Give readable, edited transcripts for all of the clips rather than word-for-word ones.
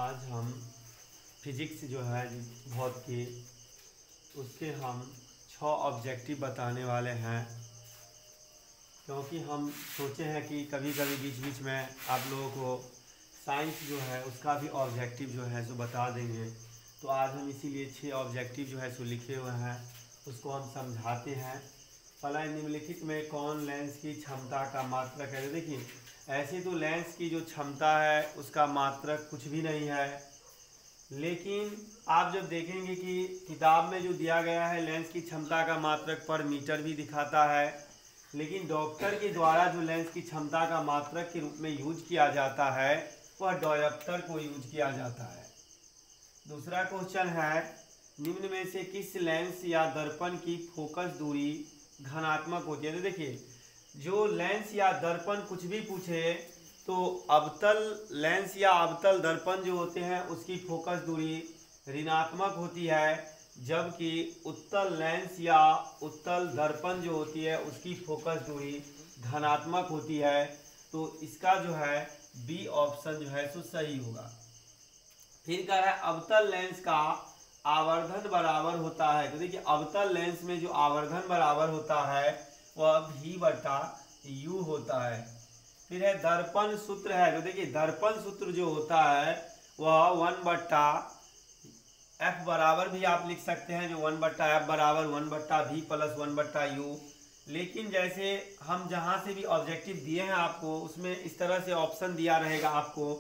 आज हम फिजिक्स जो है भौत की उसके हम 6 ऑब्जेक्टिव बताने वाले हैं, क्योंकि हम सोचे हैं कि कभी कभी बीच बीच में आप लोगों को साइंस जो है उसका भी ऑब्जेक्टिव जो है सो बता देंगे। तो आज हम इसीलिए 6 ऑब्जेक्टिव जो है सो लिखे हुए हैं, उसको हम समझाते हैं। पहला निम्नलिखित में कौन लेंस की क्षमता का मात्रक है। देखिए ऐसे तो लेंस की जो क्षमता है उसका मात्रक कुछ भी नहीं है, लेकिन आप जब देखेंगे कि किताब में जो दिया गया है लेंस की क्षमता का मात्रक पर मीटर भी दिखाता है, लेकिन डॉप्टर के द्वारा जो लेंस की क्षमता का मात्रक के रूप में यूज किया जाता है वह डायोप्टर को यूज किया जाता है। दूसरा क्वेश्चन है, निम्न में से किस लेंस या दर्पण की फोकस दूरी घनात्मक होती है। तो देखिए जो लेंस या दर्पण कुछ भी पूछे तो अवतल लेंस या अवतल दर्पण जो होते हैं उसकी फोकस दूरी ऋणात्मक होती है, जबकि उत्तल लेंस या उत्तल दर्पण जो होती है उसकी फोकस दूरी धनात्मक होती है। तो इसका जो है बी ऑप्शन जो है सो सही होगा। फिर कह रहा है अवतल लेंस का आवर्धन बराबर होता है। तो देखिए अवतल लेंस में जो आवर्धन बराबर होता है वह v/u होता है। फिर है दर्पण सूत्र है। तो देखिए दर्पण सूत्र जो होता है वह 1/f बराबर भी आप लिख सकते हैं, जो 1/f बराबर 1/v प्लस 1/u। लेकिन जैसे हम जहाँ से भी ऑब्जेक्टिव दिए हैं आपको उसमें इस तरह से ऑप्शन दिया रहेगा आपको,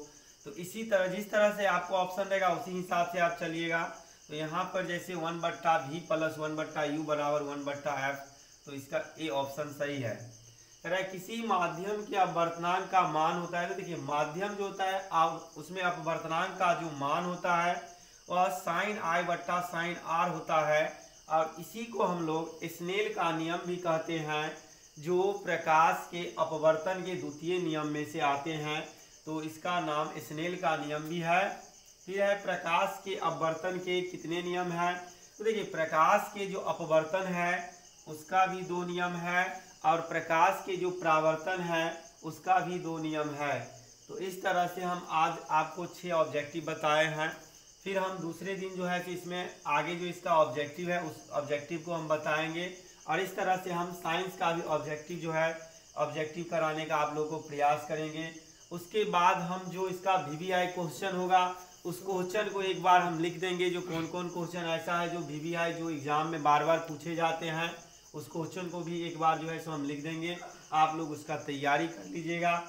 तो इसी तरह जिस तरह से आपको ऑप्शन रहेगा उसी हिसाब से आप चलिएगा। तो यहाँ पर जैसे 1/v प्लस 1/u बराबर 1/f, तो इसका ए ऑप्शन सही है। कह रहा है किसी माध्यम के अपवर्तनांक का मान होता है। तो देखिए माध्यम जो होता है उसमें अपवर्तनांक का जो मान होता है वह sin I/sin R होता है, और इसी को हम लोग स्नेल का नियम भी कहते हैं, जो प्रकाश के अपवर्तन के द्वितीय नियम में से आते हैं, तो इसका नाम स्नेल का नियम भी है। फिर है प्रकाश के अपवर्तन के कितने नियम हैं। तो देखिए प्रकाश के जो अपवर्तन है उसका भी 2 नियम है, और प्रकाश के जो परावर्तन है उसका भी 2 नियम है। तो इस तरह से हम आज आपको 6 ऑब्जेक्टिव बताए हैं। फिर हम दूसरे दिन जो है कि इसमें आगे जो इसका ऑब्जेक्टिव है उस ऑब्जेक्टिव को हम बताएंगे, और इस तरह से हम साइंस का भी ऑब्जेक्टिव जो है ऑब्जेक्टिव कराने का आप लोगों को प्रयास करेंगे। उसके बाद हम जो इसका VVI क्वेश्चन होगा उस क्वेश्चन को एक बार हम लिख देंगे, जो कौन कौन क्वेश्चन ऐसा है जो VVI जो एग्जाम में बार बार पूछे जाते हैं उस क्वेश्चन को भी एक बार जो है सो हम लिख देंगे। आप लोग उसका तैयारी कर लीजिएगा।